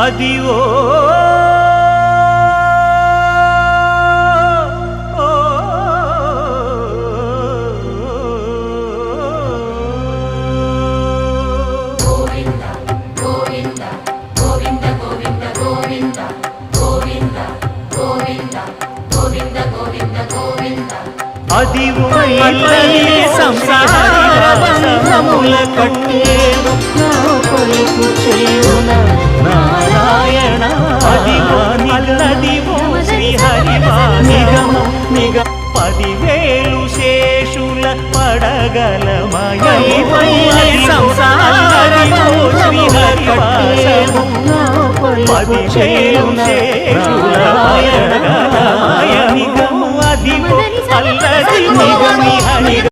అదివో అదివో అల్లరి సంసార బంధముల కట్టేను నా పలుకు చేయున నారాయణ అదివో అల్లదివో శ్రీహరివానిగమ నిగ 10,000 శేషుల పడగలమయ సంసారమో శ్రీహరివాసము 10,000 శేషుల పడగలమయ నిగమ అదివో అల్లది నిగమి హరి